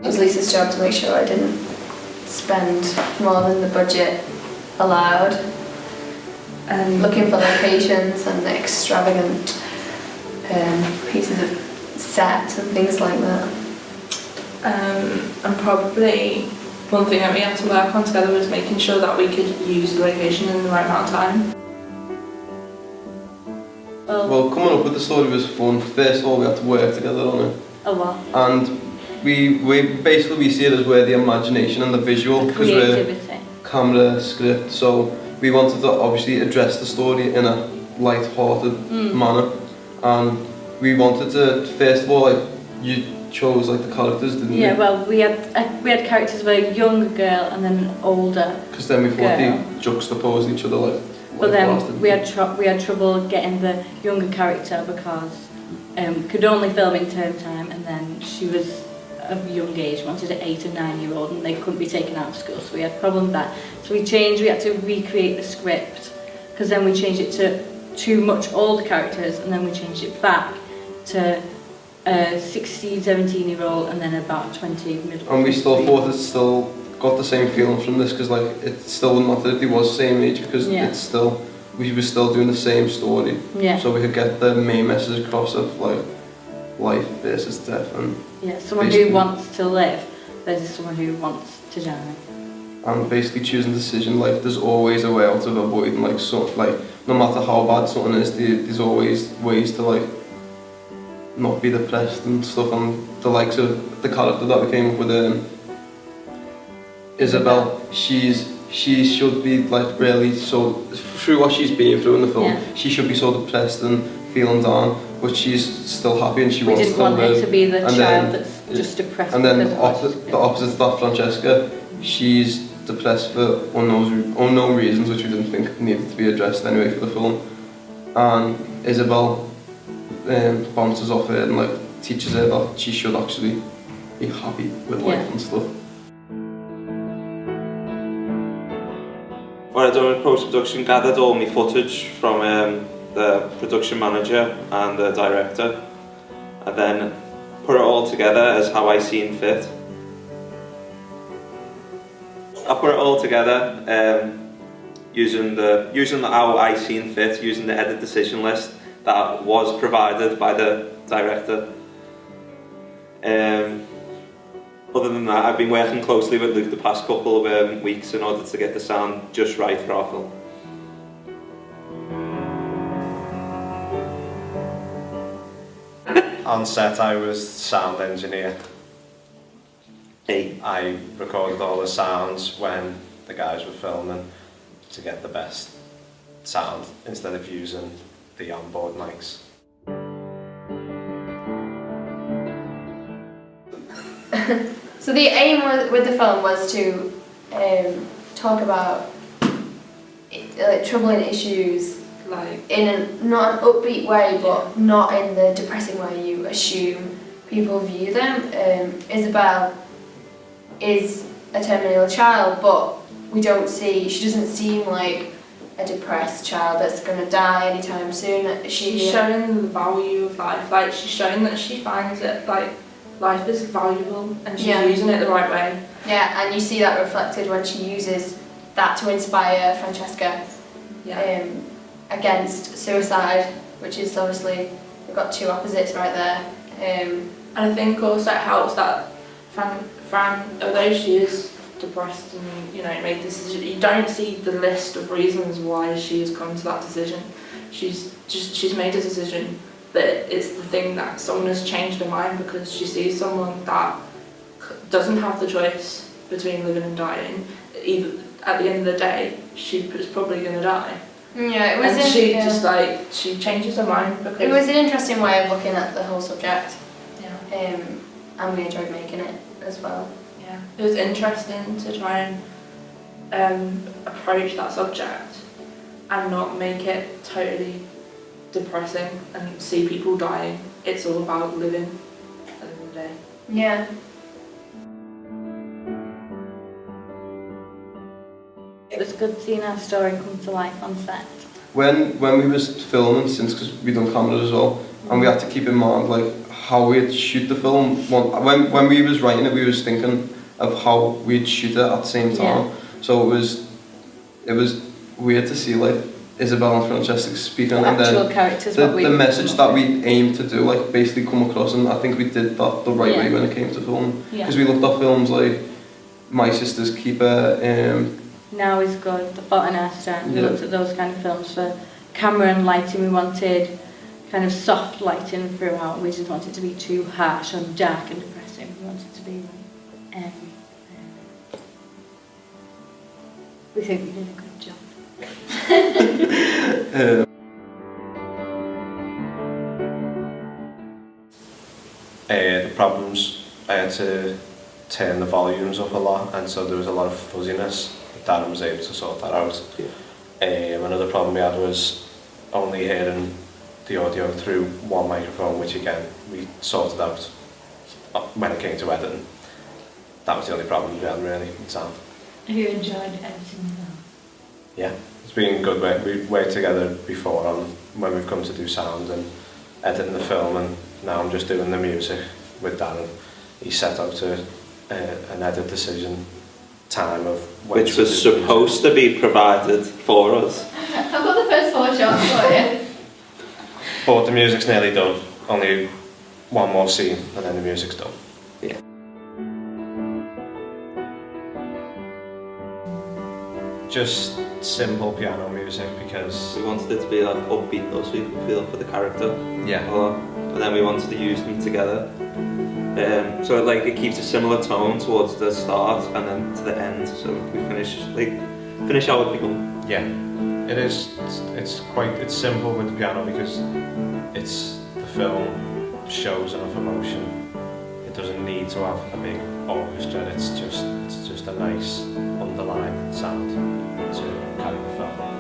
It was Lisa's job to make sure I didn't spend more than the budget allowed, and looking for locations and extravagant pieces of set and things like that. And probably one thing that we had to work on together was making sure that we could use the location in the right amount of time. Well, coming up with the story was fun. First of all, we had to work together on it. A lot. And we see it as we're the imagination and the visual, because we're camera, script. So we wanted to obviously address the story in a light-hearted manner, and we wanted to, first of all, you chose the characters, didn't you? Yeah, well, we had characters of a younger girl and then an older. Because then we thought they juxtaposed each other But then we had trouble getting the younger character because could only film in term time, and then she was of young age, wanted an 8 or 9 year old, and they couldn't be taken out of school, so we had problems with that. So we had to recreate the script, because then we changed it to too much older characters, and then we changed it back to 16, 17 year old, and then about 20 middle. And we still thought it still got the same feeling from this, because it still wouldn't matter if they was the same age, because it's still, we were still doing the same story. Yeah. So we could get the main message across of life versus death, and someone who wants to live versus someone who wants to die. And basically choosing a decision, there's always a way out of avoiding no matter how bad something is, there's always ways to not be depressed and stuff. And the likes of the character that we came up with, Isabel, she should be really so, through what she's been through in the film, she should be so depressed and feeling down, but she's still happy and she wants to live. We didn't want her to be the child that's just depressed. And then the opposite of that, Francesca, she's depressed for unknown reasons, which we didn't think needed to be addressed anyway for the film. And Isabel bounces off her and teaches her that she should actually be happy with life and stuff. What I done with post-production, gathered all my footage from the production manager and the director, and then put it all together as how I seen fit. I put it all together using how I seen fit, using the edit decision list that was provided by the director. Other than that, I've been working closely with Luke the past couple of weeks in order to get the sound just right for our film. On set, I was sound engineer. I recorded all the sounds when the guys were filming to get the best sound instead of using the onboard mics. So the aim with the film was to talk about troubling issues in not an upbeat way, but not in the depressing way you assume people view them. Isabel is a terminally ill child, but she doesn't seem like a depressed child that's going to die anytime soon. She's showing the value of life. She's showing that she finds it life is valuable and she's using it the right way. Yeah, and you see that reflected when she uses that to inspire Francesca against suicide, which is obviously, we've got two opposites right there. And I think also it helps that Fran, although she is depressed and made this decision, you don't see the list of reasons why she has come to that decision. She's made a decision that it's the thing that someone has changed her mind because she sees someone that doesn't have the choice between living and dying. Either at the end of the day, she was probably going to die. Yeah, it was. And she changes her mind because it was an interesting way of looking at the whole subject. Yeah. And we enjoyed making it as well. Yeah, it was interesting to try and approach that subject and not make it totally depressing and see people dying. It's all about living at the end of the day. Yeah. It was good seeing our story come to life on set. When we was filming, because we done camera as well, and we had to keep in mind how we'd shoot the film. When we was writing it, we was thinking of how we'd shoot it at the same time. Yeah. So it was weird to see like Isabel and Francesca speaking, and Actual then characters, the message that we aimed to do, like basically come across, and I think we did that the right way when it came to film. Because we looked at films like My Sister's Keeper. Now Is Good, The Fault in Our Stars. We looked at those kind of films for camera and lighting. We wanted kind of soft lighting throughout. We didn't want it to be too harsh and dark and depressing. We wanted it to be like airy. We think we did a good job. The problems, I had to turn the volumes up a lot, and so there was a lot of fuzziness. Darren was able to sort that out. Another problem we had was only hearing the audio through one microphone, which again we sorted out when it came to editing. That was the only problem we had really with sound. Have you enjoyed editing them? Yeah, it's been good work. We've worked together before on when we've come to do sound and editing the film, and now I'm just doing the music with Darren. He set out an edit decision time of when which was supposed to be provided for us. I've got the first 4 shots for you. But the music's nearly done. Only one more scene and then the music's done. Yeah. Just simple piano music because We wanted it to be like upbeat though, so you could feel for the character. yeah, And then we wanted to use them together. So it keeps a similar tone towards the start and then to the end. So we finish how it begun. yeah, it is. It's simple with the piano because the film shows enough emotion. It doesn't need to have a big orchestra. It's just a nice underlying sound to carry the film.